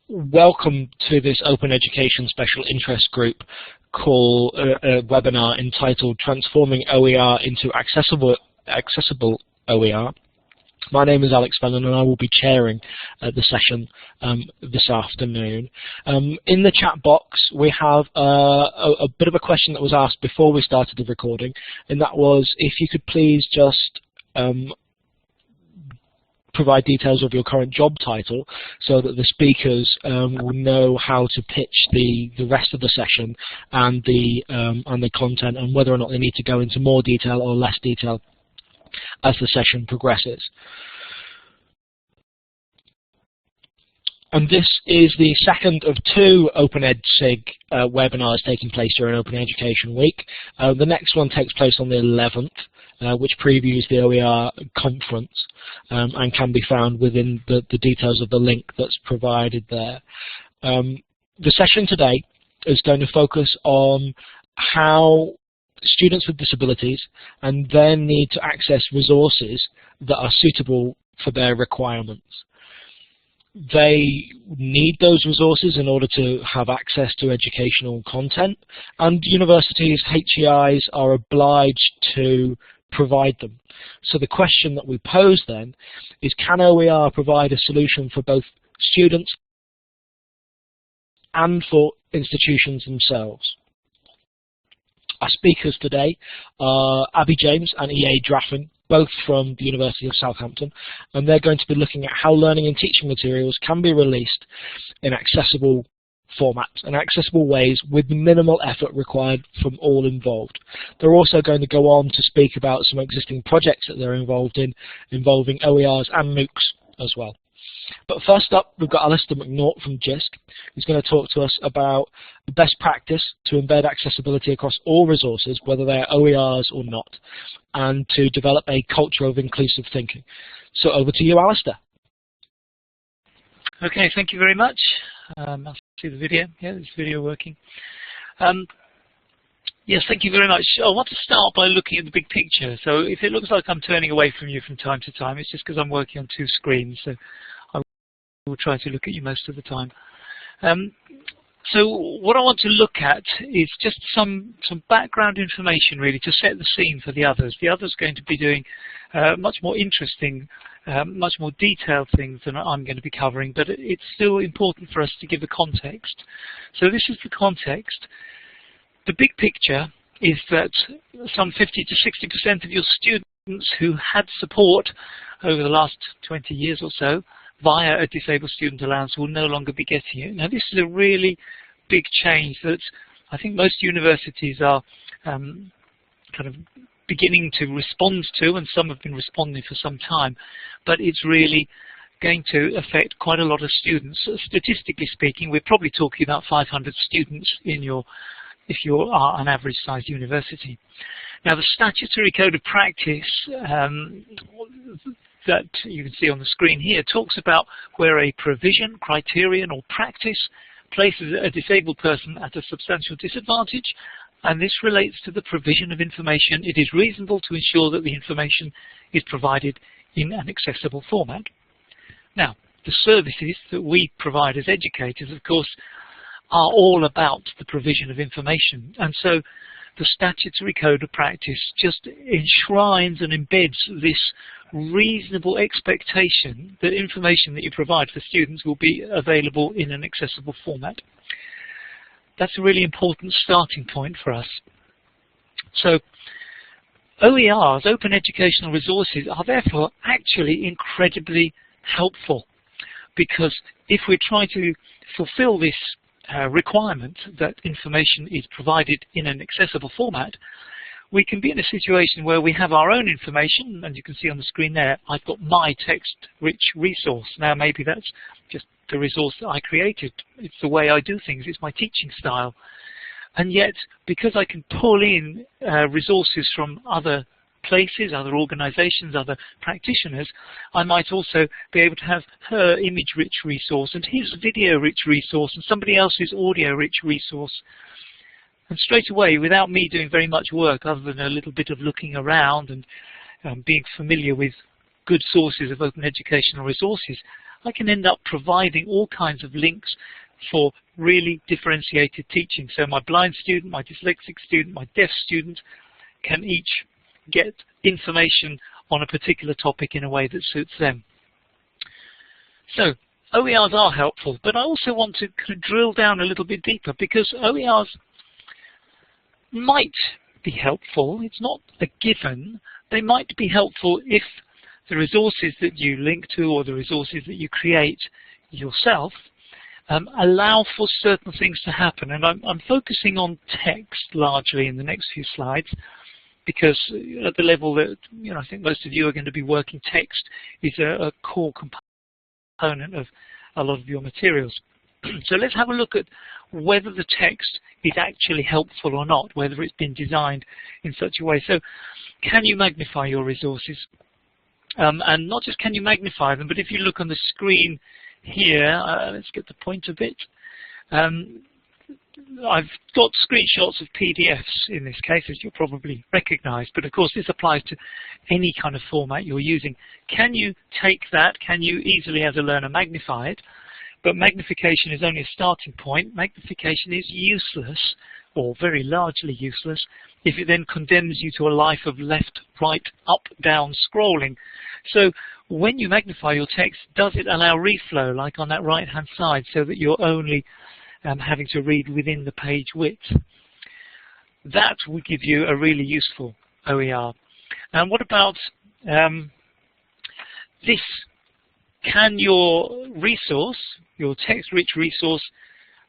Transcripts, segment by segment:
Welcome to this Open Education Special Interest Group webinar entitled Transforming OER into Accessible OER. My name is Alex Fennon and I will be chairing the session this afternoon. In the chat box we have a bit of a question that was asked before we started the recording, and that was if you could please just provide details of your current job title so that the speakers will know how to pitch the rest of the session and the content, and whether or not they need to go into more detail or less detail as the session progresses. And this is the second of two Open EdSig webinars taking place during Open Education Week. The next one takes place on the 11th, which previews the OER conference and can be found within the details of the link that's provided there. The session today is going to focus on how students with disabilities and their need to access resources that are suitable for their requirements. They need those resources in order to have access to educational content, and universities, HEIs, are obliged to provide them. So the question that we pose then is, can OER provide a solution for both students and for institutions themselves? Our speakers today are Abby James and E.A. Draffin, both from the University of Southampton, and they're going to be looking at how learning and teaching materials can be released in accessible formats and accessible ways with minimal effort required from all involved. They're also going to go on to speak about some existing projects that they're involved in, involving OERs and MOOCs as well. But first up, we've got Alistair McNaught from JISC, who's going to talk to us about the best practice to embed accessibility across all resources, whether they're OERs or not, and to develop a culture of inclusive thinking. So over to you, Alistair. Okay, thank you very much. I'll see the video. Yeah, is the video working? Yes, thank you very much. I want to start by looking at the big picture. So if it looks like I'm turning away from you from time to time, it's just because I'm working on two screens. So I will try to look at you most of the time. So what I want to look at is just some background information, really, to set the scene for the others. The others are going to be doing much more interesting, much more detailed things than I'm going to be covering, but it's still important for us to give the context. So this is the context. The big picture is that some 50 to 60% of your students who had support over the last 20 years or so via a disabled student allowance will no longer be getting it. Now this is a really big change that I think most universities are kind of beginning to respond to, and some have been responding for some time, but it's really going to affect quite a lot of students. Statistically speaking, we're probably talking about 500 students in your if you are an average-sized university. Now, the statutory code of practice that you can see on the screen here talks about where a provision, criterion, or practice places a disabled person at a substantial disadvantage, and this relates to the provision of information. It is reasonable to ensure that the information is provided in an accessible format. Now, the services that we provide as educators, of course, are all about the provision of information, and so the statutory code of practice just enshrines and embeds this reasonable expectation that information that you provide for students will be available in an accessible format. That's a really important starting point for us. So OERs, open educational resources, are therefore actually incredibly helpful, because if we're trying to fulfill this requirement that information is provided in an accessible format, we can be in a situation where we have our own information, and you can see on the screen there, I've got my text-rich resource. Now maybe that's just the resource that I created. It's the way I do things, it's my teaching style. And yet, because I can pull in resources from other places, other organizations, other practitioners, I might also be able to have her image-rich resource and his video-rich resource and somebody else's audio-rich resource. And straight away, without me doing very much work other than a little bit of looking around and being familiar with good sources of open educational resources, I can end up providing all kinds of links for really differentiated teaching. So my blind student, my dyslexic student, my deaf student can each get information on a particular topic in a way that suits them. So OERs are helpful, but I also want to kind of drill down a little bit deeper, because OERs might be helpful. It's not a given. They might be helpful if the resources that you link to or the resources that you create yourself allow for certain things to happen. And I'm focusing on text largely in the next few slides, because at the level that I think most of you are going to be working, text is a core component of a lot of your materials. So let's have a look at whether the text is actually helpful or not, whether it's been designed in such a way. So can you magnify your resources? And not just can you magnify them, but if you look on the screen here, let's get the point a bit. I've got screenshots of PDFs in this case, as you'll probably recognize, but of course this applies to any kind of format you're using. Can you take that? Can you easily, as a learner, magnify it? But magnification is only a starting point. Magnification is useless, or very largely useless, if it then condemns you to a life of left, right, up, down scrolling. So when you magnify your text, does it allow reflow, like on that right-hand side, so that you're only having to read within the page width? That would give you a really useful OER. And what about this? Can your resource, your text-rich resource,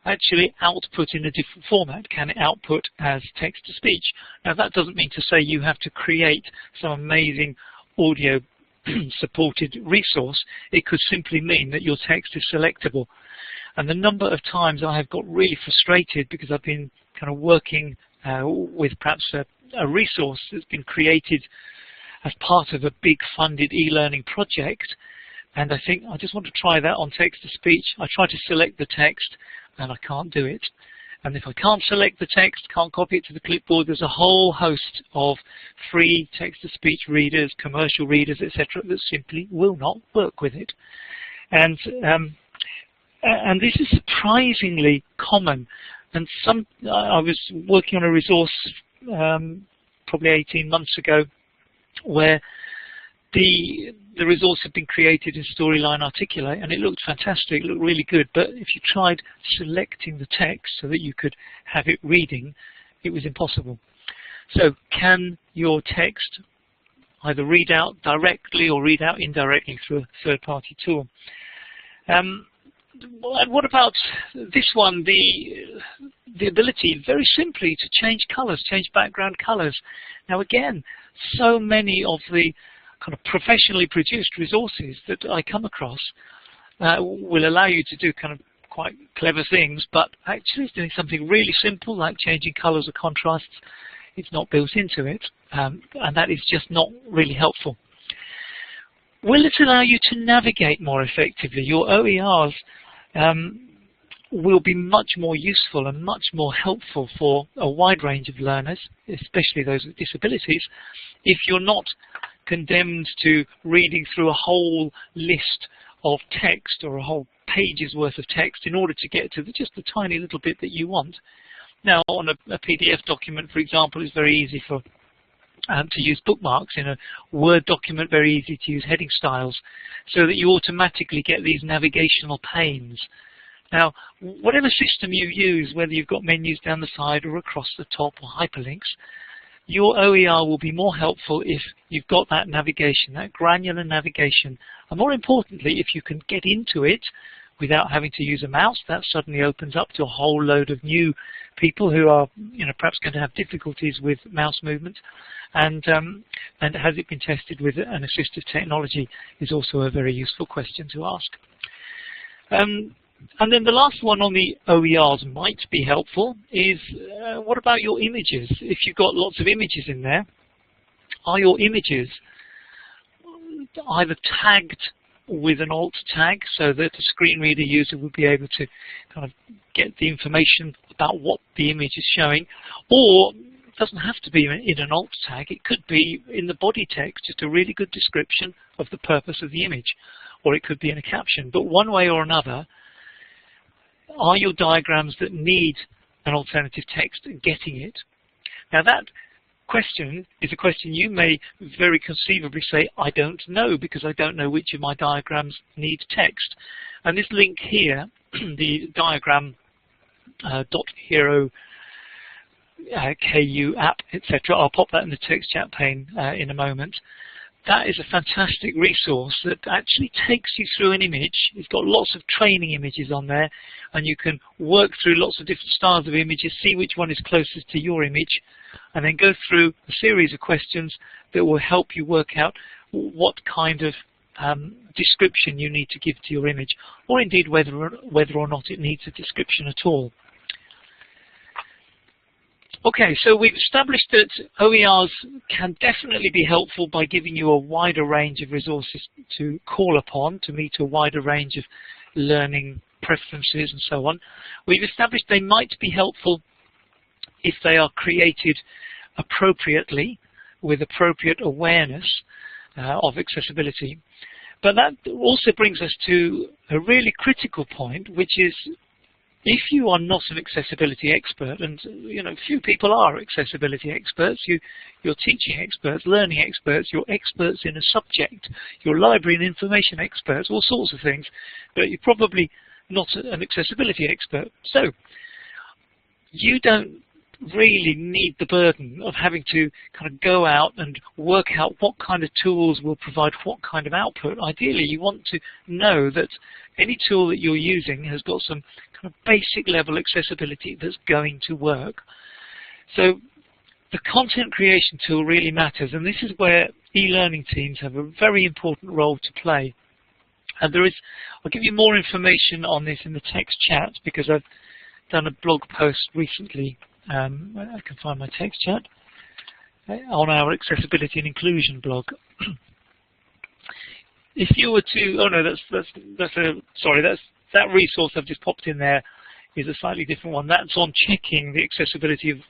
actually output in a different format? Can it output as text-to-speech? Now that doesn't mean to say you have to create some amazing audio supported resource. It could simply mean that your text is selectable. And the number of times I have got really frustrated because I've been kind of working with perhaps a resource that's been created as part of a big funded e-learning project, and I think I just want to try that on text-to-speech. I try to select the text and I can't do it. And if I can't select the text, can't copy it to the clipboard, there's a whole host of free text-to-speech readers, commercial readers, etc., that simply will not work with it. And this is surprisingly common. And I was working on a resource probably 18 months ago where the resource had been created in Storyline Articulate, and it looked fantastic, it looked really good, but if you tried selecting the text so that you could have it reading, it was impossible. So can your text either read out directly or read out indirectly through a third-party tool? And what about this one, the ability, very simply, to change colors, change background colors? Now again, so many of the kind of professionally produced resources that I come across will allow you to do kind of quite clever things, but actually doing something really simple like changing colors or contrasts, it's not built into it, and that is just not really helpful. Will it allow you to navigate more effectively? Your OERs will be much more useful and much more helpful for a wide range of learners, especially those with disabilities, if you're not condemned to reading through a whole list of text or a whole page's worth of text in order to get to just the tiny little bit that you want. Now, on a PDF document, for example, it's very easy to use bookmarks. In a Word document, very easy to use heading styles, so that you automatically get these navigational panes. Now, whatever system you use, whether you've got menus down the side or across the top or hyperlinks, your OER will be more helpful if you've got that navigation, that granular navigation. And more importantly, if you can get into it without having to use a mouse, that suddenly opens up to a whole load of new people who are, perhaps going to have difficulties with mouse movement. And has it been tested with an assistive technology is also a very useful question to ask. And then the last one on the OERs might be helpful is, what about your images? If you've got lots of images in there, are your images either tagged with an alt tag so that a screen reader user would be able to kind of get the information about what the image is showing, or it doesn't have to be in an alt tag, it could be in the body text, just a really good description of the purpose of the image. or it could be in a caption. But one way or another, are your diagrams that need an alternative text getting it? Now that question is a question you may very conceivably say, I don't know, because I don't know which of my diagrams need text. And this link here, the diagram .hero KU app, etc. I'll pop that in the text chat pane in a moment. That is a fantastic resource that actually takes you through an image. It's got lots of training images on there, and you can work through lots of different styles of images, see which one is closest to your image, and then go through a series of questions that will help you work out what kind of description you need to give to your image, or indeed whether or not it needs a description at all. Okay, so we've established that OERs can definitely be helpful by giving you a wider range of resources to call upon to meet a wider range of learning preferences and so on. We've established they might be helpful if they are created appropriately, with appropriate awareness of accessibility. But that also brings us to a really critical point, which is, if you are not an accessibility expert, and few people are accessibility experts, you're teaching experts, learning experts, you're experts in a subject, you're library and information experts, all sorts of things, but you're probably not an accessibility expert. So you don't really need the burden of having to kind of go out and work out what kind of tools will provide what kind of output. Ideally, you want to know that any tool that you're using has got some kind of basic level accessibility that's going to work. So the content creation tool really matters, and this is where e-learning teams have a very important role to play. And I'll give you more information on this in the text chat, because I've done a blog post recently. I can find my text chat on our accessibility and inclusion blog. If you were to, oh no, that resource I've just popped in there is a slightly different one. That's on checking the accessibility of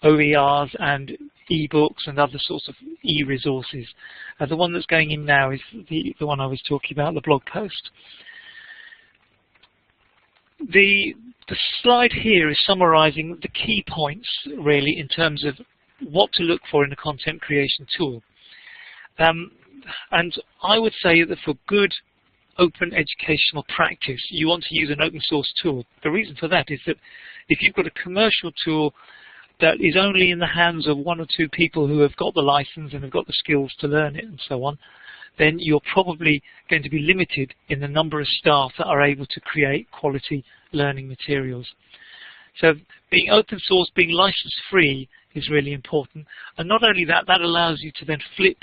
OERs and ebooks and other sorts of e-resources. The one that's going in now is the one I was talking about, the blog post. The slide here is summarizing the key points, really, in terms of what to look for in a content creation tool. And I would say that for good open educational practice, you want to use an open source tool. The reason for that is that if you've got a commercial tool that is only in the hands of one or two people who have got the license and have got the skills to learn it and so on, then you're probably going to be limited in the number of staff that are able to create quality learning materials. So being open source, being license free is really important. And not only that, that allows you to then flip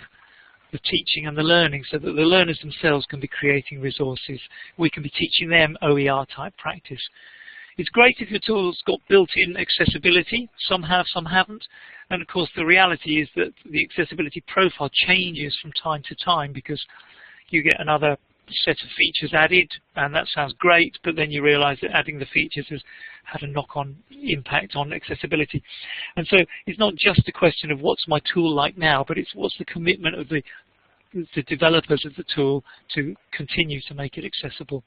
the teaching and the learning so that the learners themselves can be creating resources. We can be teaching them OER type practice. It's great if your tool's got built-in accessibility. Some have, some haven't. And of course the reality is that the accessibility profile changes from time to time, because you get another set of features added, and that sounds great, but then you realize that adding the features has had a knock-on impact on accessibility. And so it's not just a question of what's my tool like now, but it's what's the commitment of the developers of the tool to continue to make it accessible.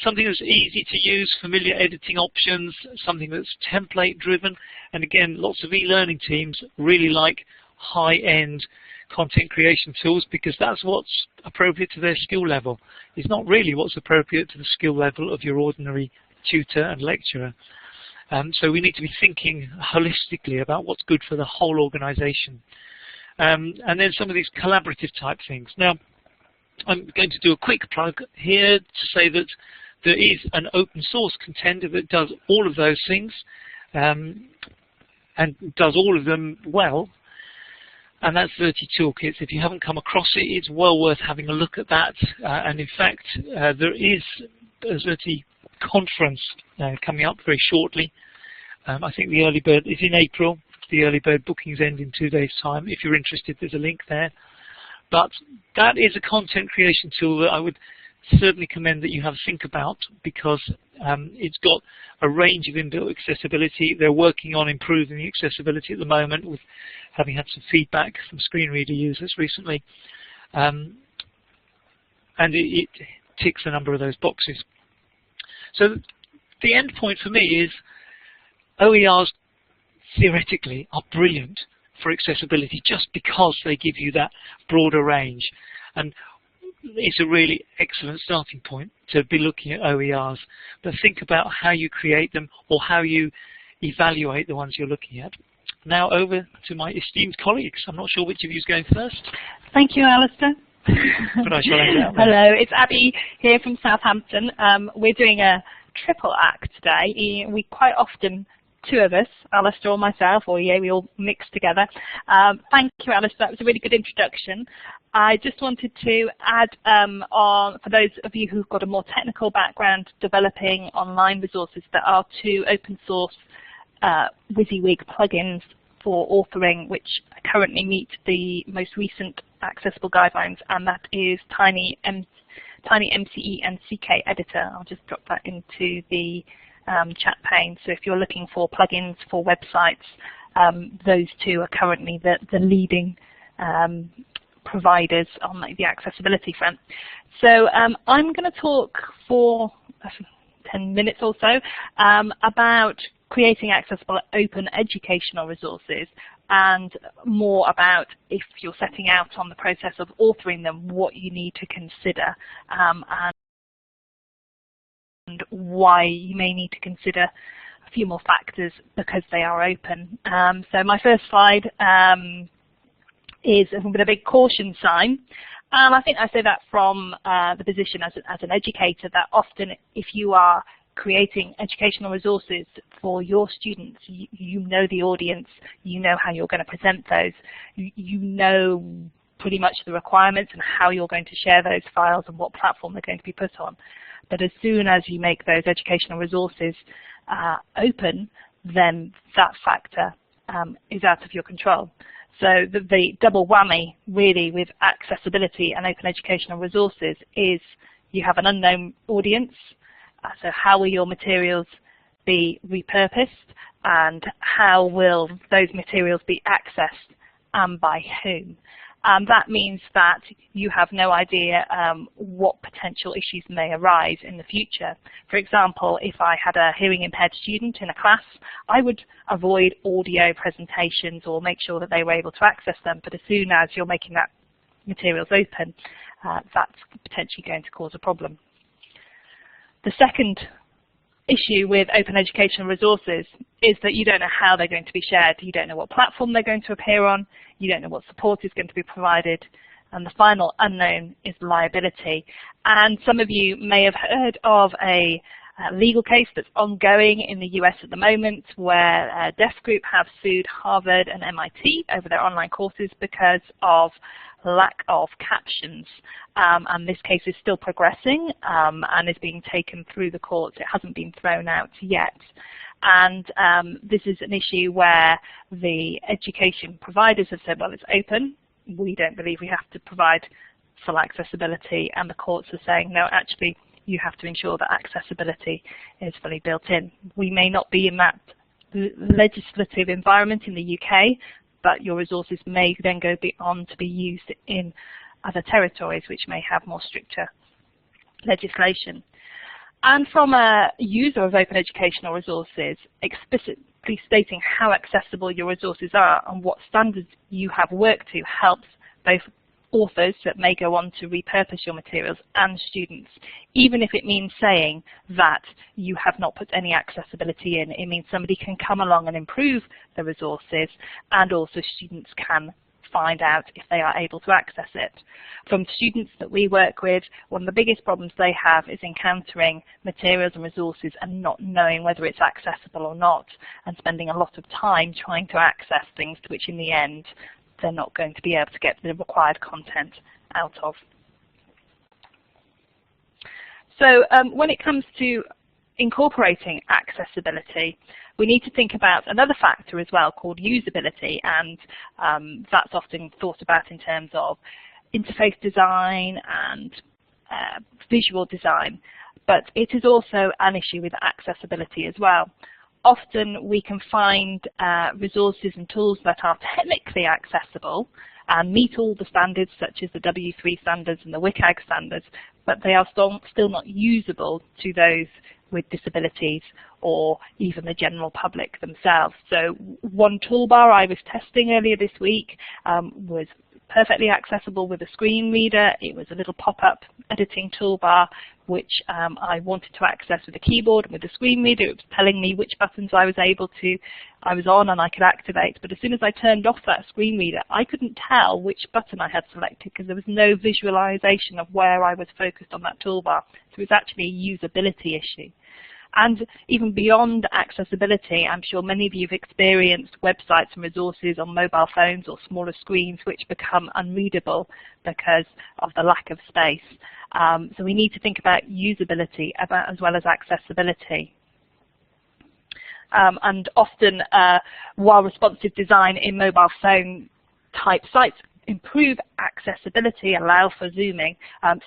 Something that's easy to use, familiar editing options, something that's template driven, and again, lots of e-learning teams really like high-end content creation tools, because that's what's appropriate to their skill level. It's not really what's appropriate to the skill level of your ordinary tutor and lecturer. So we need to be thinking holistically about what's good for the whole organization. And then some of these collaborative type things. Now, I'm going to do a quick plug here to say that there is an open source contender that does all of those things and does all of them well. And that's Xerte Toolkits. If you haven't come across it, it's well worth having a look at that. And in fact, there is a Xerte conference coming up very shortly. I think the early bird is in April. The early bird bookings end in 2 days' time. If you're interested, there's a link there. But that is a content creation tool that I would certainly commend that you have a think about, because it's got a range of inbuilt accessibility. They're working on improving the accessibility at the moment, with having had some feedback from screen reader users recently. And and it ticks a number of those boxes. So the end point for me is OERs theoretically are brilliant for accessibility just because they give you that broader range, and it's a really excellent starting point to be looking at OERs. But think about how you create them or how you evaluate the ones you're looking at. Now over to my esteemed colleagues. I'm not sure which of you is going first. Thank you, Alistair. But I shall end out there. Hello, it's Abby here from Southampton. We're doing a triple act today. We quite often, two of us, Alistair or myself, or yeah, we all mix together. Thank you, Alistair. That was a really good introduction. I just wanted to add on, for those of you who've got a more technical background, developing online resources, there are two open source WYSIWYG plugins for authoring, which currently meet the most recent accessible guidelines, and that is Tiny MCE and CK Editor. I'll just drop that into the chat pane. So if you're looking for plugins for websites, those two are currently the leading providers on the accessibility front. So I'm going to talk for 10 minutes or so about creating accessible open educational resources, and more about, if you're setting out on the process of authoring them, what you need to consider and why you may need to consider a few more factors because they are open. So my first slide is with a big caution sign. And I think I say that from the position as an educator, that often if you are creating educational resources for your students, you know the audience, you know how you're going to present those, you know pretty much the requirements and how you're going to share those files and what platform they're going to be put on. But as soon as you make those educational resources open, then that factor is out of your control. So the double whammy really with accessibility and open educational resources is you have an unknown audience. So how will your materials be repurposed, and how will those materials be accessed and by whom? That means that you have no idea what potential issues may arise in the future. For example, if I had a hearing impaired student in a class, I would avoid audio presentations or make sure that they were able to access them. But as soon as you're making that materials open, that's potentially going to cause a problem. The second issue with open educational resources is that you don't know how they're going to be shared. You don't know what platform they're going to appear on. You don't know what support is going to be provided. And the final unknown is liability. And some of you may have heard of a legal case that's ongoing in the US at the moment, where a deaf group have sued Harvard and MIT over their online courses because of lack of captions, and this case is still progressing and is being taken through the courts. It hasn't been thrown out yet. And this is an issue where the education providers have said, well, it's open. We don't believe we have to provide full accessibility, and the courts are saying, no, actually, you have to ensure that accessibility is fully built in. We may not be in that legislative environment in the UK, but your resources may then go on to be used in other territories which may have more stricter legislation. And from a user of open educational resources, explicitly stating how accessible your resources are and what standards you have worked to helps both authors that may go on to repurpose your materials and students, even if it means saying that you have not put any accessibility in. It means somebody can come along and improve the resources, and also students can find out if they are able to access it. From students that we work with, one of the biggest problems they have is encountering materials and resources and not knowing whether it's accessible or not, and spending a lot of time trying to access things to which in the end they're not going to be able to get the required content out of. So when it comes to incorporating accessibility, we need to think about another factor as well called usability, and that's often thought about in terms of interface design and visual design, but it is also an issue with accessibility as well. Often we can find resources and tools that are technically accessible and meet all the standards such as the W3 standards and the WCAG standards, but they are still not usable to those with disabilities or even the general public themselves. So one toolbar I was testing earlier this week was perfectly accessible with a screen reader. It was a little pop-up editing toolbar which I wanted to access with a keyboard and with a screen reader. It was telling me which buttons I was on and I could activate. But as soon as I turned off that screen reader, I couldn't tell which button I had selected because there was no visualization of where I was focused on that toolbar. So it was actually a usability issue. And even beyond accessibility, I'm sure many of you have experienced websites and resources on mobile phones or smaller screens which become unreadable because of the lack of space. So we need to think about usability as well as accessibility. And often, while responsive design in mobile phone type sites improve accessibility, allow for zooming,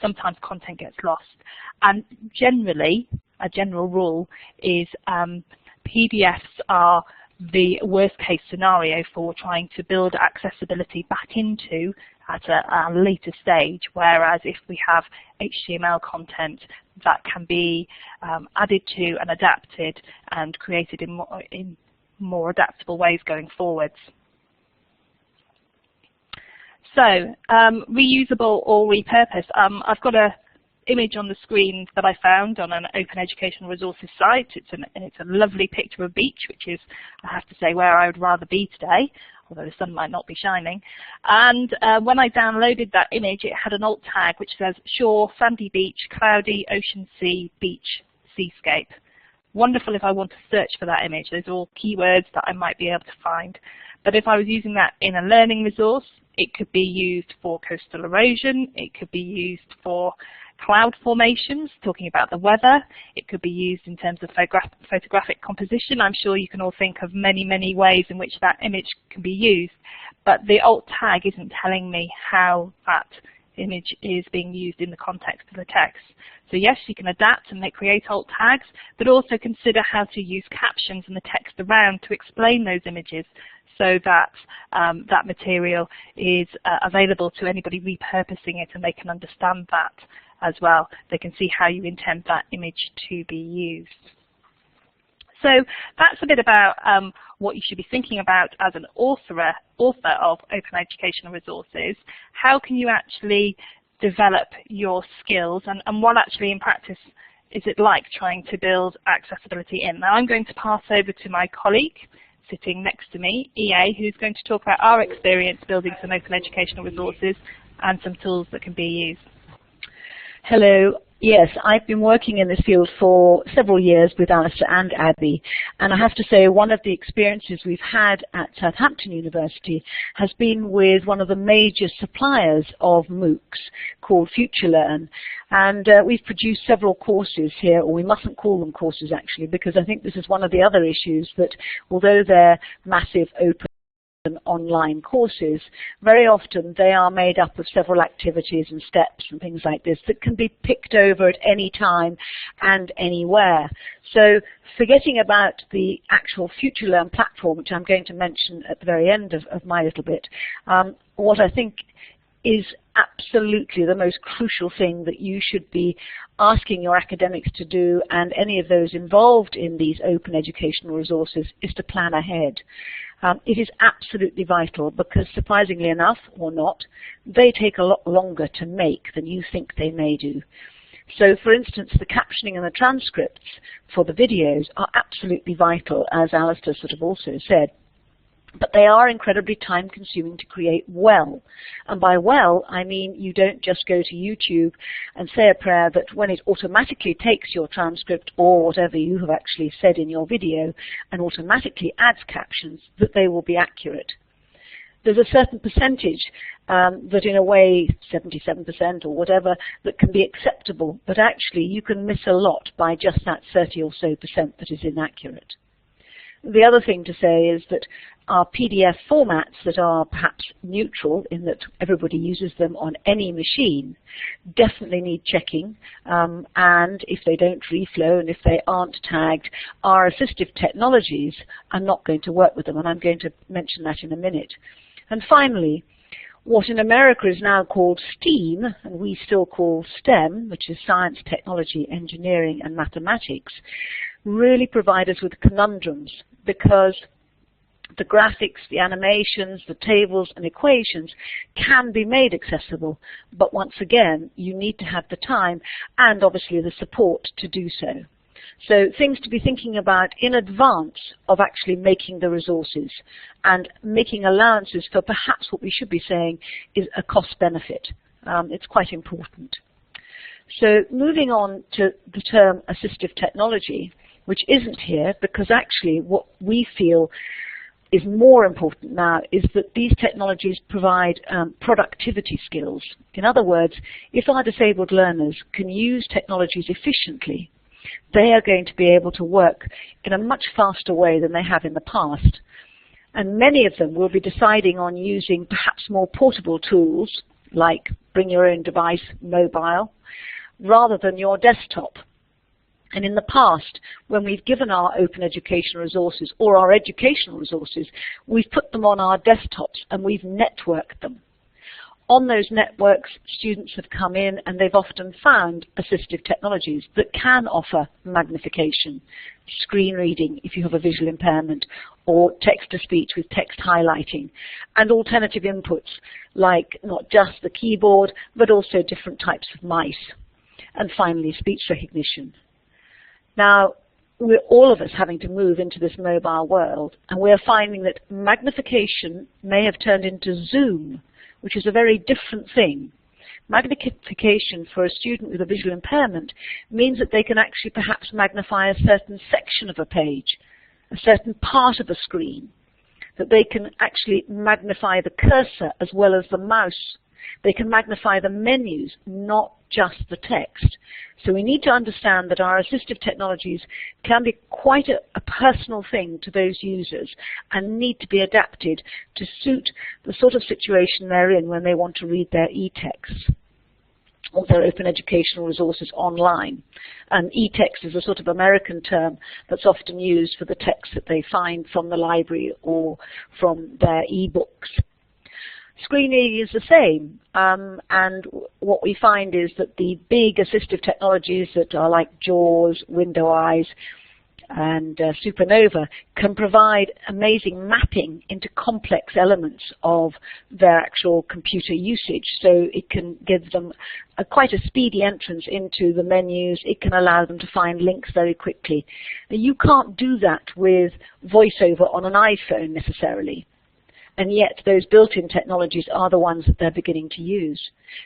sometimes content gets lost. And generally, a general rule is PDFs are the worst case scenario for trying to build accessibility back into at a later stage, whereas if we have HTML content that can be added to and adapted and created in more adaptable ways going forwards. So, reusable or repurposed. I've got a image on the screen that I found on an open educational resources site. It's a lovely picture of a beach, which is, I have to say, where I would rather be today, although the sun might not be shining. And when I downloaded that image, it had an alt tag which says shore, sandy beach, cloudy, ocean, sea, beach, seascape. Wonderful if I want to search for that image. Those are all keywords that I might be able to find. But if I was using that in a learning resource, it could be used for coastal erosion, it could be used for cloud formations, talking about the weather. It could be used in terms of photographic composition. I'm sure you can all think of many, many ways in which that image can be used, but the alt tag isn't telling me how that image is being used in the context of the text. So yes, you can adapt and create alt tags, but also consider how to use captions and the text around to explain those images so that that material is available to anybody repurposing it and they can understand that as well. They can see how you intend that image to be used. So that's a bit about what you should be thinking about as an author of open educational resources. How can you actually develop your skills, and what actually in practice is it like trying to build accessibility in? Now I'm going to pass over to my colleague sitting next to me, EA, who's going to talk about our experience building some open educational resources and some tools that can be used. Hello. Yes, I've been working in this field for several years with Alistair and Abby, and I have to say one of the experiences we've had at Southampton University has been with one of the major suppliers of MOOCs called FutureLearn, and we've produced several courses here, or we mustn't call them courses actually, because I think this is one of the other issues, that although they're massive open and online courses, very often they are made up of several activities and steps and things like this that can be picked over at any time and anywhere. So forgetting about the actual FutureLearn platform, which I'm going to mention at the very end of my little bit, what I think is absolutely the most crucial thing that you should be asking your academics to do, and any of those involved in these open educational resources, is to plan ahead. It is absolutely vital because, surprisingly enough, or not, they take a lot longer to make than you think they may do. So, for instance, the captioning and the transcripts for the videos are absolutely vital, as Alistair sort of also said. But they are incredibly time-consuming to create well. And by well, I mean you don't just go to YouTube and say a prayer that when it automatically takes your transcript or whatever you have actually said in your video and automatically adds captions, that they will be accurate. There's a certain percentage that in a way, 77% or whatever, that can be acceptable, but actually you can miss a lot by just that 30 or so % that is inaccurate. The other thing to say is that our PDF formats that are perhaps neutral in that everybody uses them on any machine definitely need checking, and if they don't reflow and if they aren't tagged, our assistive technologies are not going to work with them, and I'm going to mention that in a minute. And finally, What in America is now called STEAM, and we still call STEM, which is science, technology, engineering, and mathematics, really provide us with conundrums, because the graphics, the animations, the tables and equations can be made accessible, but once again, you need to have the time and obviously the support to do so. So things to be thinking about in advance of actually making the resources and making allowances for perhaps what we should be saying is a cost benefit. It's quite important. So moving on to the term assistive technology, which isn't here because actually what we feel is more important now is that these technologies provide productivity skills. In other words, if our disabled learners can use technologies efficiently, they are going to be able to work in a much faster way than they have in the past. And many of them will be deciding on using perhaps more portable tools, like bring your own device, mobile, rather than your desktop. And in the past, when we've given our open educational resources or our educational resources, we've put them on our desktops and we've networked them. On those networks, students have come in and they've often found assistive technologies that can offer magnification, screen reading if you have a visual impairment, or text-to-speech with text highlighting, and alternative inputs like not just the keyboard, but also different types of mice. And finally, speech recognition. Now, we're all of us having to move into this mobile world, and we're finding that magnification may have turned into zoom, which is a very different thing. Magnification for a student with a visual impairment means that they can actually perhaps magnify a certain section of a page, a certain part of a screen, that they can actually magnify the cursor as well as the mouse. They can magnify the menus, not just the text. So we need to understand that our assistive technologies can be quite a personal thing to those users and need to be adapted to suit the sort of situation they're in when they want to read their e-texts or their open educational resources online. And e-text is a sort of American term that's often used for the text that they find from the library or from their e-books. Screen reading is the same, and what we find is that the big assistive technologies that are like JAWS, Window Eyes, and Supernova can provide amazing mapping into complex elements of their actual computer usage. So it can give them quite a speedy entrance into the menus. It can allow them to find links very quickly. Now, you can't do that with VoiceOver on an iPhone necessarily. And yet those built-in technologies are the ones that they're beginning to use.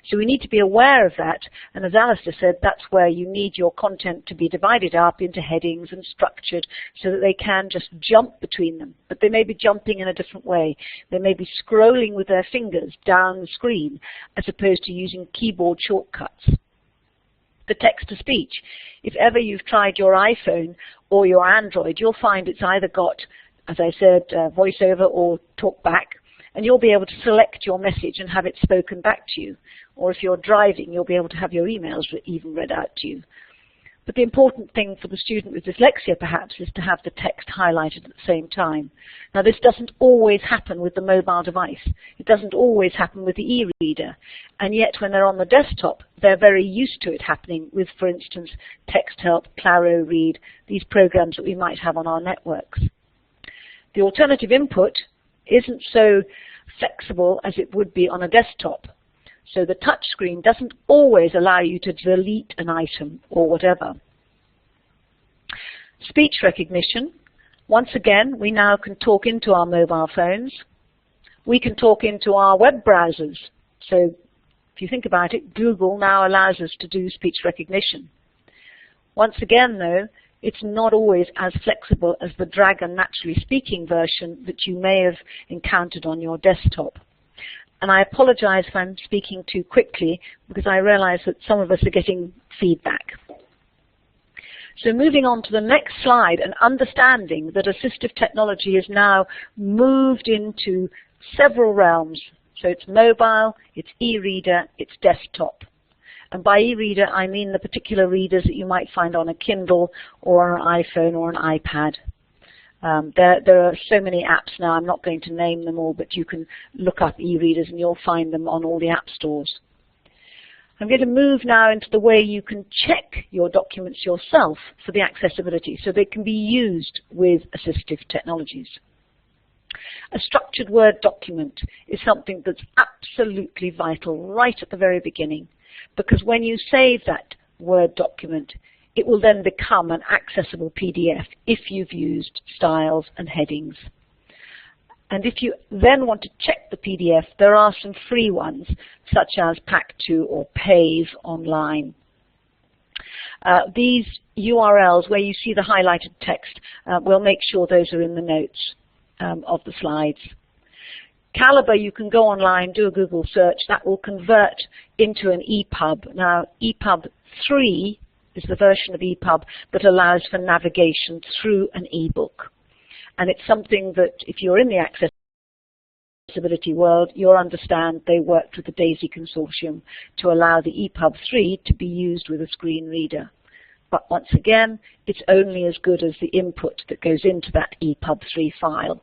So we need to be aware of that, and as Alistair said, that's where you need your content to be divided up into headings and structured so that they can just jump between them. But they may be jumping in a different way. They may be scrolling with their fingers down the screen as opposed to using keyboard shortcuts. The text-to-speech. If ever you've tried your iPhone or your Android, you'll find it's either got, as I said, VoiceOver or TalkBack, and you'll be able to select your message and have it spoken back to you. Or if you're driving, you'll be able to have your emails even read out to you. But the important thing for the student with dyslexia, perhaps, is to have the text highlighted at the same time. Now, this doesn't always happen with the mobile device. It doesn't always happen with the e-reader. And yet, when they're on the desktop, they're very used to it happening with, for instance, TextHelp, Claro Read, these programs that we might have on our networks. The alternative input isn't so flexible as it would be on a desktop. So the touch screen doesn't always allow you to delete an item or whatever. Speech recognition. Once again, we now can talk into our mobile phones. We can talk into our web browsers. So if you think about it, Google now allows us to do speech recognition. Once again, though, it's not always as flexible as the Dragon naturally speaking version that you may have encountered on your desktop. And I apologize if I'm speaking too quickly because I realize that some of us are getting feedback. So moving on to the next slide and understanding that assistive technology is now moved into several realms. So it's mobile, it's e-reader, it's desktop. And by e-reader, I mean the particular readers that you might find on a Kindle or an iPhone or an iPad. There are so many apps now, I'm not going to name them all, but you can look up e-readers and you'll find them on all the app stores. I'm going to move now into the way you can check your documents yourself for the accessibility so they can be used with assistive technologies. A structured Word document is something that's absolutely vital right at the very beginning, because when you save that Word document, it will then become an accessible PDF if you've used styles and headings. And if you then want to check the PDF, there are some free ones, such as Pack2 or Pave Online. These URLs, where you see the highlighted text, we'll make sure those are in the notes of the slides. Calibre, you can go online, do a Google search, that will convert into an EPUB. Now, EPUB 3 is the version of EPUB that allows for navigation through an ebook. And it's something that, if you're in the accessibility world, you'll understand they worked with the DAISY consortium to allow the EPUB 3 to be used with a screen reader. But once again, it's only as good as the input that goes into that EPUB 3 file.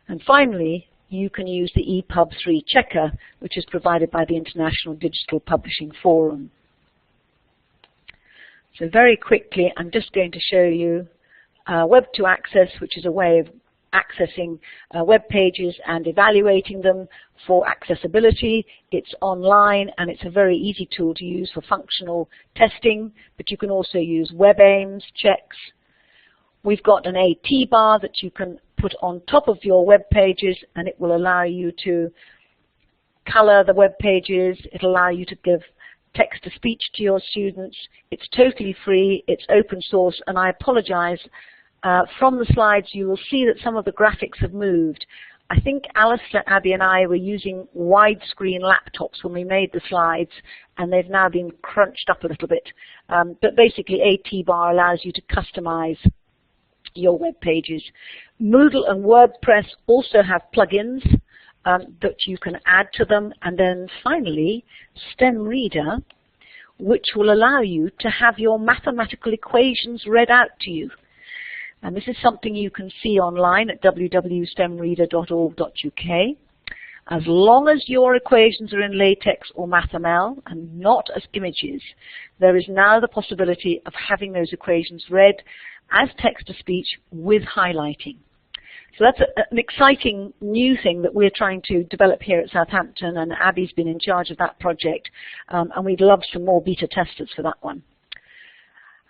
And finally, you can use the EPUB 3 checker, which is provided by the International Digital Publishing Forum. So very quickly, I'm just going to show you Web2Access, which is a way of accessing web pages and evaluating them for accessibility. It's online and it's a very easy tool to use for functional testing, but you can also use WebAIMS checks. We've got an AT bar that you can put on top of your web pages, and it will allow you to color the web pages. It'll allow you to give text-to-speech to your students. It's totally free, it's open source, and I apologize. From the slides, you will see that some of the graphics have moved. I think Alistair, Abby, and I were using widescreen laptops when we made the slides, and they've now been crunched up a little bit. But basically, AT bar allows you to customize your web pages. Moodle and WordPress also have plugins that you can add to them. And then finally, STEM Reader, which will allow you to have your mathematical equations read out to you. And this is something you can see online at www.stemreader.org.uk. As long as your equations are in LaTeX or MathML and not as images, there is now the possibility of having those equations read as text-to-speech with highlighting. So that's an exciting new thing that we're trying to develop here at Southampton, and Abby's been in charge of that project, and we'd love some more beta testers for that one.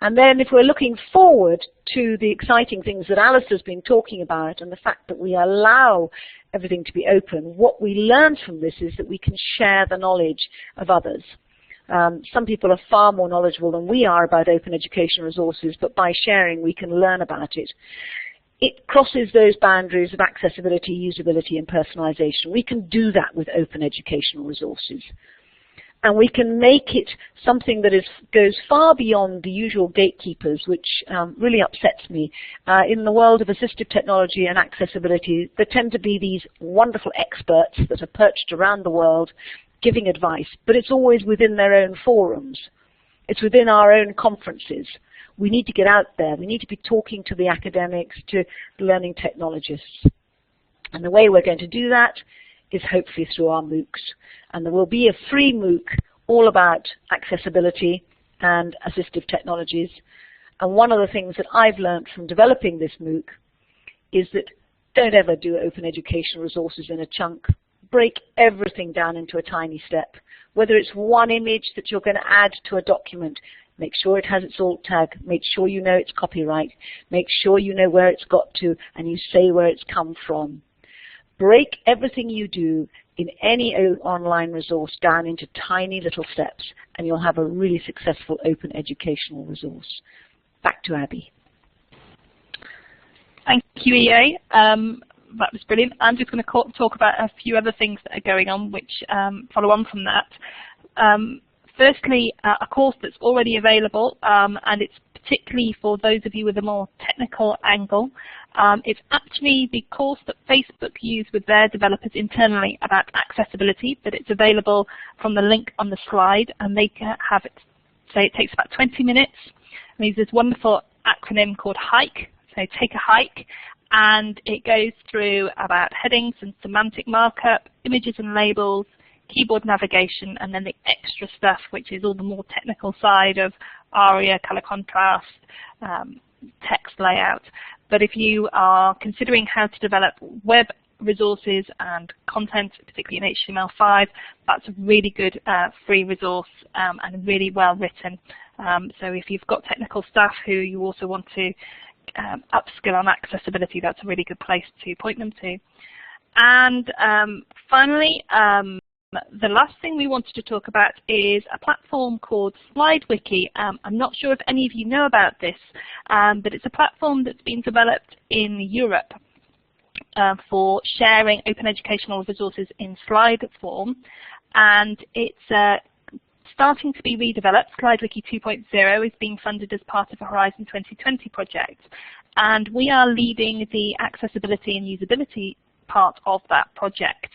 And then if we're looking forward to the exciting things that Alistair's been talking about and the fact that we allow everything to be open, what we learn from this is that we can share the knowledge of others. Some people are far more knowledgeable than we are about open education resources, but by sharing we can learn about it. It crosses those boundaries of accessibility, usability, and personalization. We can do that with open educational resources. And we can make it something that goes far beyond the usual gatekeepers, which really upsets me. In the world of assistive technology and accessibility, there tend to be these wonderful experts that are perched around the world giving advice, but it's always within their own forums. It's within our own conferences. We need to get out there. We need to be talking to the academics, to the learning technologists. And the way we're going to do that is hopefully through our MOOCs. And there will be a free MOOC all about accessibility and assistive technologies. And one of the things that I've learned from developing this MOOC is that don't ever do open educational resources in a chunk. Break everything down into a tiny step. Whether it's one image that you're going to add to a document, make sure it has its alt tag, make sure you know it's copyright, make sure you know where it's got to, and you say where it's come from. Break everything you do in any online resource down into tiny little steps, and you'll have a really successful open educational resource. Back to Abby. Thank you, EA. That was brilliant. I'm just going to talk about a few other things that are going on which follow on from that. Firstly, a course that's already available, and it's particularly for those of you with a more technical angle. It's actually the course that Facebook use with their developers internally about accessibility, but it's available from the link on the slide, and they can have it, say it takes about 20 minutes. And there's this wonderful acronym called HIKE, So take a hike, and it goes through about headings and semantic markup, images and labels, keyboard navigation, and then the extra stuff, which is all the more technical side of ARIA, color contrast, text layout. But if you are considering how to develop web resources and content, particularly in HTML5, that's a really good free resource and really well written. So if you've got technical staff who you also want to upskill on accessibility, that's a really good place to point them to. And finally, the last thing we wanted to talk about is a platform called SlideWiki. I'm not sure if any of you know about this, but it's a platform that's been developed in Europe for sharing open educational resources in slide form, and it's starting to be redeveloped. SlideWiki 2.0 is being funded as part of a Horizon 2020 project, and we are leading the accessibility and usability part of that project.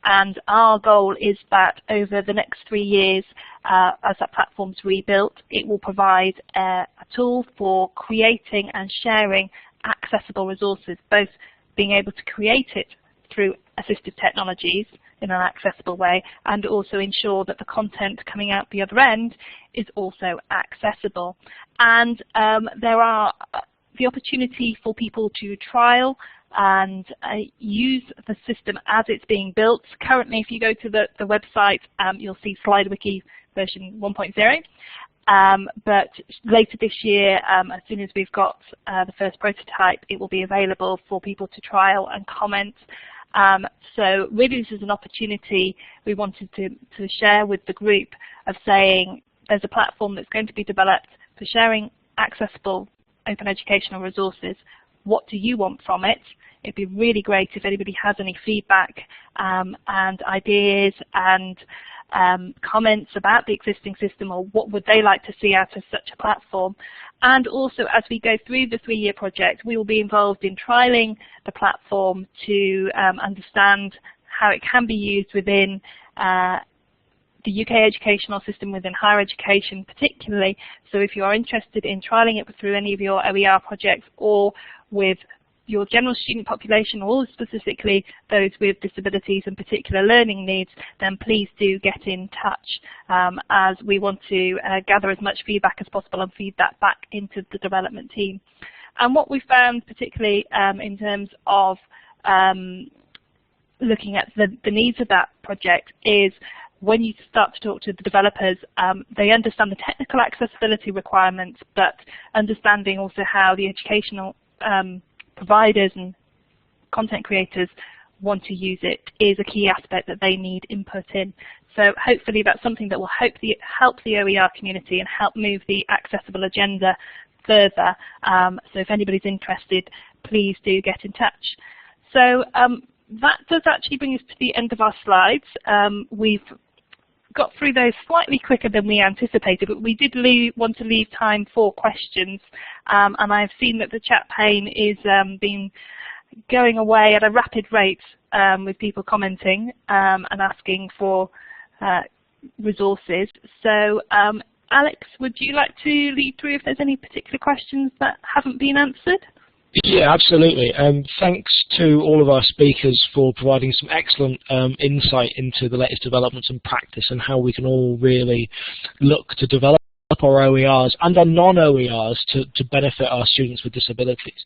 And our goal is that over the next 3 years, as that platform's rebuilt, it will provide a tool for creating and sharing accessible resources, both being able to create it through assistive technologies in an accessible way, and also ensure that the content coming out the other end is also accessible. And there are the opportunity for people to trial and use the system as it's being built. Currently, if you go to the website, you'll see SlideWiki version 1.0. But later this year, as soon as we've got the first prototype, it will be available for people to trial and comment. So really this is an opportunity we wanted to share with the group of saying there's a platform that's going to be developed for sharing accessible open educational resources. What do you want from it? It'd be really great if anybody has any feedback and ideas and comments about the existing system, or what would they like to see out of such a platform. And also, as we go through the 3-year project, we will be involved in trialing the platform to understand how it can be used within the UK educational system, within higher education particularly. So if you are interested in trialing it through any of your OER projects, or with your general student population, or specifically those with disabilities and particular learning needs, then please do get in touch, as we want to gather as much feedback as possible and feed that back into the development team. And what we found, particularly in terms of looking at the needs of that project, is when you start to talk to the developers, they understand the technical accessibility requirements, but understanding also how the educational providers and content creators want to use it is a key aspect that they need input in. So hopefully that's something that will help the OER community and help move the accessible agenda further. So if anybody's interested, please do get in touch. So that does actually bring us to the end of our slides. We've got through those slightly quicker than we anticipated, but we did want to leave time for questions, and I've seen that the chat pane is been going away at a rapid rate with people commenting and asking for resources. So Alex, would you like to lead through if there's any particular questions that haven't been answered? Yeah, absolutely. Thanks to all of our speakers for providing some excellent insight into the latest developments and practice, and how we can all really look to develop our OERs and our non-OERs to benefit our students with disabilities.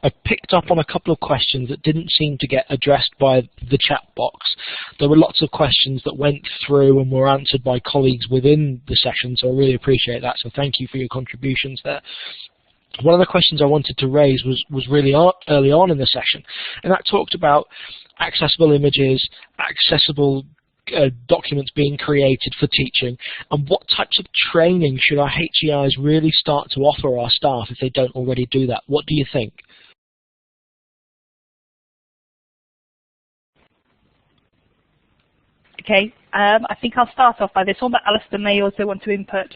I picked up on a couple of questions that didn't seem to get addressed by the chat box. There were lots of questions that went through and were answered by colleagues within the session, so I really appreciate that. So thank you for your contributions there. One of the questions I wanted to raise was really early on in the session, and that talked about accessible images, accessible documents being created for teaching, and what types of training should our HEIs really start to offer our staff if they don't already do that. What do you think? Okay, I think I'll start off by this one, but Alistair may also want to input.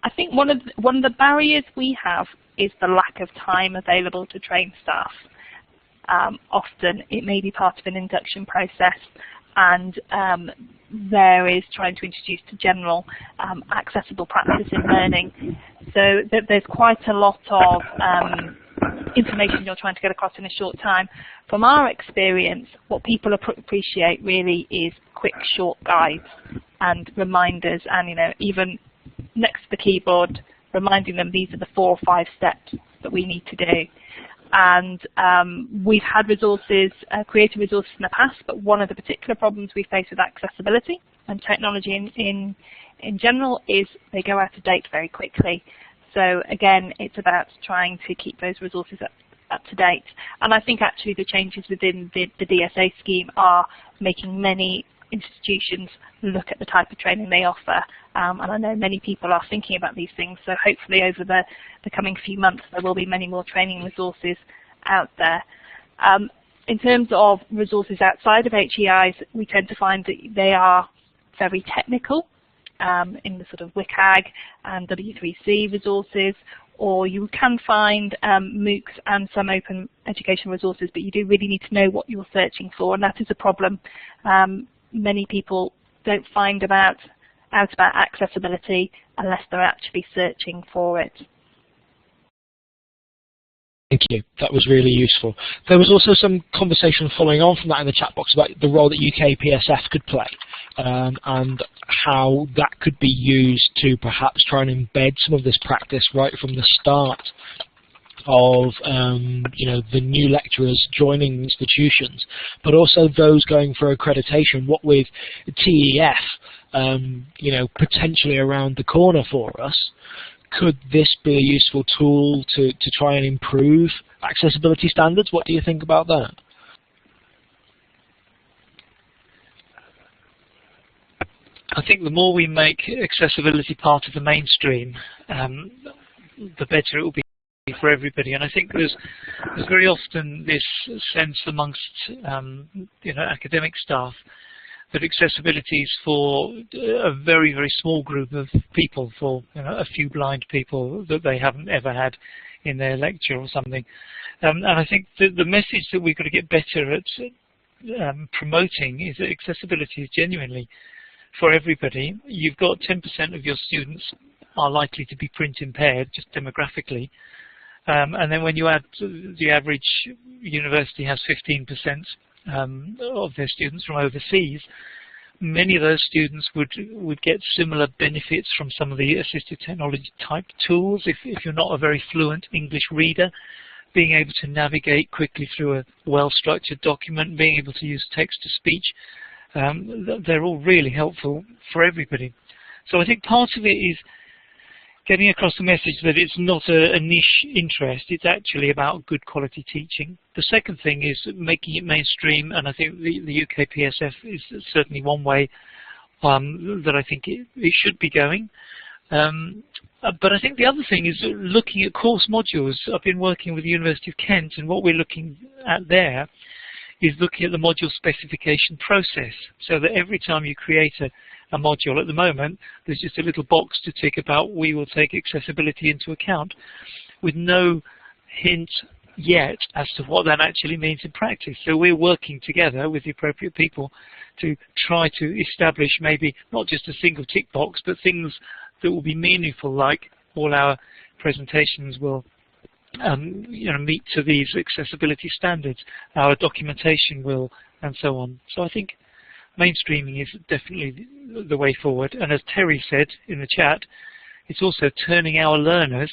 I think one of the barriers we have is the lack of time available to train staff. Often it may be part of an induction process, and there is trying to introduce to general accessible practice in learning. So there's quite a lot of information you're trying to get across in a short time. From our experience, what people appreciate really is quick, short guides and reminders, and even next to the keyboard, reminding them these are the 4 or 5 steps that we need to do. And we've had resources, creative resources in the past, but one of the particular problems we face with accessibility and technology in general is they go out of date very quickly. So again, it's about trying to keep those resources up to date. And I think actually the changes within the DSA scheme are making many institutions look at the type of training they offer. And I know many people are thinking about these things, so hopefully over the coming few months there will be many more training resources out there. In terms of resources outside of HEIs, we tend to find that they are very technical in the sort of WCAG and W3C resources, or you can find MOOCs and some open education resources, but you do really need to know what you're searching for, and that is a problem. Many people don't find out about accessibility unless they're actually searching for it. Thank you. That was really useful. There was also some conversation following on from that in the chat box about the role that UKPSF could play and how that could be used to perhaps try and embed some of this practice right from the start of the new lecturers joining institutions, but also those going for accreditation. What with TEF, potentially around the corner for us, could this be a useful tool to try and improve accessibility standards? What do you think about that? I think the more we make accessibility part of the mainstream, the better it will be for everybody. And I think there's very often this sense amongst academic staff that accessibility is for a very, very small group of people, for a few blind people that they haven't ever had in their lecture or something. And I think the message that we've got to get better at promoting is that accessibility is genuinely for everybody. You've got 10% of your students are likely to be print impaired, just demographically. And then when you add the average university has 15% of their students from overseas, many of those students would get similar benefits from some of the assistive technology type tools. If you're not a very fluent English reader, being able to navigate quickly through a well-structured document, being able to use text-to-speech, they're all really helpful for everybody. So I think part of it is getting across the message that it's not a niche interest, it's actually about good quality teaching. The second thing is making it mainstream, and I think the UKPSF is certainly one way that I think it should be going. But I think the other thing is looking at course modules. I've been working with the University of Kent, and what we're looking at there is looking at the module specification process, so that every time you create a module, at the moment there's just a little box to tick about we will take accessibility into account, with no hint yet as to what that actually means in practice. So we're working together with the appropriate people to try to establish maybe not just a single tick box, but things that will be meaningful, like all our presentations will meet to these accessibility standards, our documentation will, and so on. So I think mainstreaming is definitely the way forward. And as Terry said in the chat, it's also turning our learners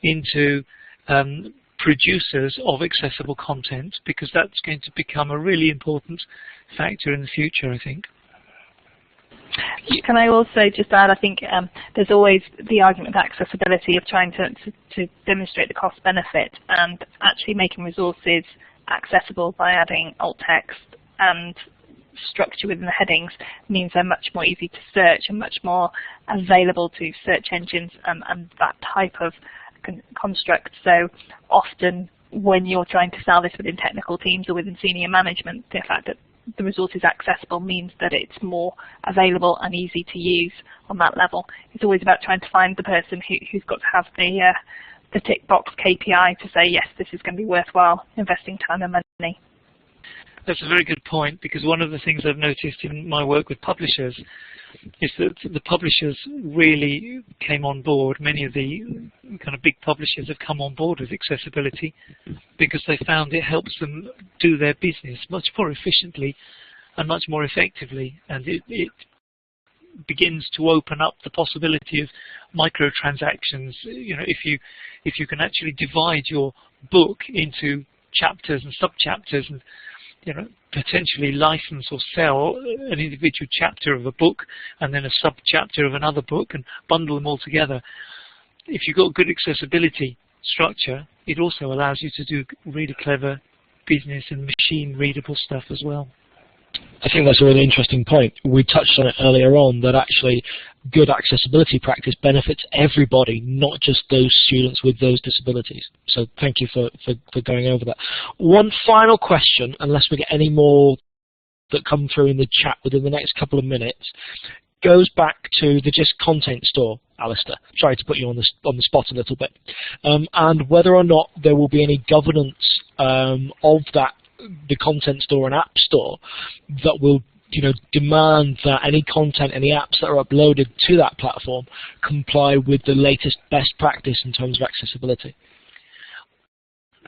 into producers of accessible content, because that's going to become a really important factor in the future, I think. Can I also just add, I think there's always the argument of accessibility of trying to demonstrate the cost benefit, and actually making resources accessible by adding alt text and structure within the headings means they're much more easy to search and much more available to search engines and that type of construct. So often when you're trying to sell this within technical teams or within senior management, the fact that the resource is accessible means that it's more available and easy to use on that level. It's always about trying to find the person who's got to have the tick box KPI to say, yes, this is going to be worthwhile investing time and money. That's a very good point, because one of the things I've noticed in my work with publishers is that the publishers really came on board. Many of the kind of big publishers have come on board with accessibility because they found it helps them do their business much more efficiently and much more effectively, and it begins to open up the possibility of microtransactions. You know, if you can actually divide your book into chapters and subchapters, and potentially license or sell an individual chapter of a book and then a sub-chapter of another book and bundle them all together. If you've got good accessibility structure, it also allows you to do really clever business and machine-readable stuff as well. I think that's a really interesting point. We touched on it earlier on, that actually good accessibility practice benefits everybody, not just those students with those disabilities. So thank you for going over that. One final question, unless we get any more that come through in the chat within the next couple of minutes, goes back to the JISC content store, Alistair. Sorry to put you on the spot a little bit. And whether or not there will be any governance of that, the content store and app store, that will demand that any content, any apps that are uploaded to that platform comply with the latest best practice in terms of accessibility.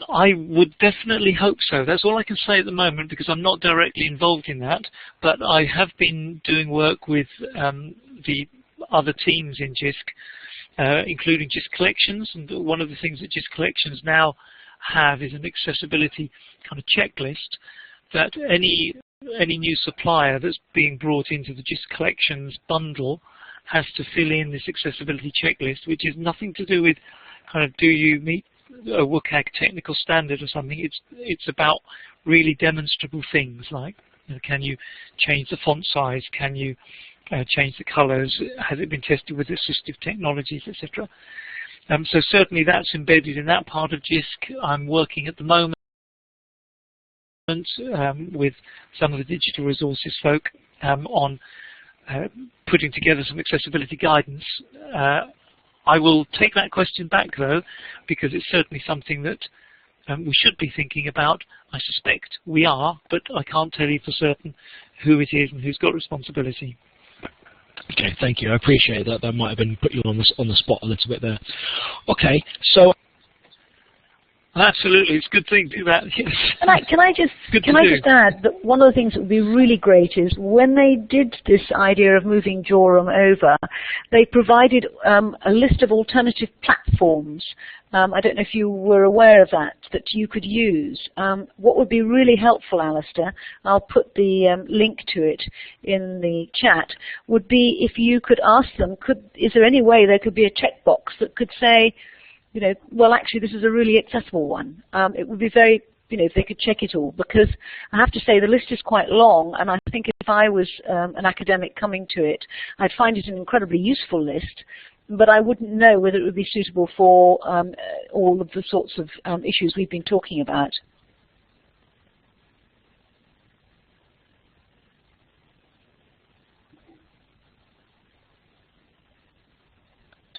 I would definitely hope so. That's all I can say at the moment, because I'm not directly involved in that, but I have been doing work with the other teams in JISC, including JISC Collections, and one of the things that JISC Collections now have is an accessibility kind of checklist that any new supplier that's being brought into the JISC Collections bundle has to fill in this accessibility checklist, which is nothing to do with kind of, do you meet a WCAG technical standard or something. It's about really demonstrable things like, can you change the font size, can you change the colors, has it been tested with assistive technologies, etc. So certainly that's embedded in that part of JISC. I'm working at the moment with some of the digital resources folk on putting together some accessibility guidance. I will take that question back, though, because it's certainly something that we should be thinking about. I suspect we are, but I can't tell you for certain who it is and who's got responsibility. Okay, thank you. I appreciate that. That might have been put you on the spot a little bit there. Okay, so absolutely, it's a good thing to do that. Yes. Can I just add that one of the things that would be really great is when they did this idea of moving Jorum over, they provided a list of alternative platforms. I don't know if you were aware of that you could use. What would be really helpful, Alistair, I'll put the link to it in the chat, would be if you could ask them, is there any way there could be a checkbox that could say, well, actually, this is a really accessible one. It would be very, if they could check it all, because I have to say the list is quite long, and I think if I was an academic coming to it, I'd find it an incredibly useful list, but I wouldn't know whether it would be suitable for all of the sorts of issues we've been talking about.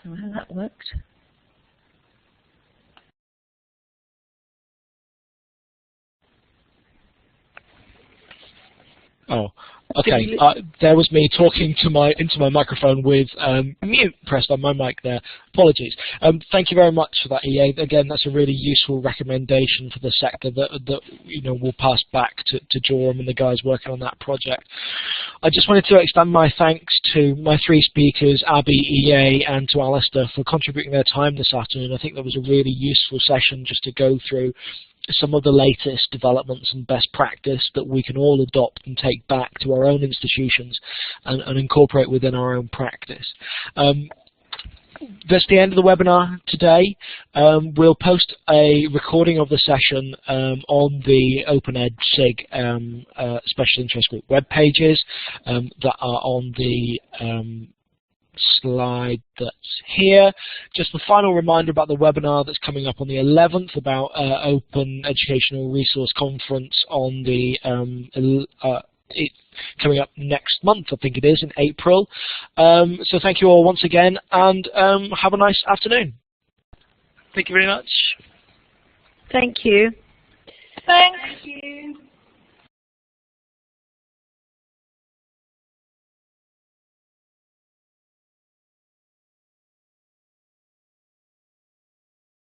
Don't know how that worked. Oh, okay. There was me talking to into my microphone with mute pressed on my mic there. Apologies. Thank you very much for that, EA. Again, that's a really useful recommendation for the sector that we'll pass back to Jorum and the guys working on that project. I just wanted to extend my thanks to my three speakers, Abby, EA, and to Alistair for contributing their time this afternoon. I think that was a really useful session just to go through some of the latest developments and best practice that we can all adopt and take back to our own institutions and incorporate within our own practice. That's the end of the webinar today. We'll post a recording of the session on the OpenEd SIG special interest group web pages that are on the slide that's here. Just the final reminder about the webinar that's coming up on the 11th about Open Educational Resource Conference on the coming up next month, I think it is, in April. So thank you all once again, and have a nice afternoon. Thank you very much. Thank you. Thank you.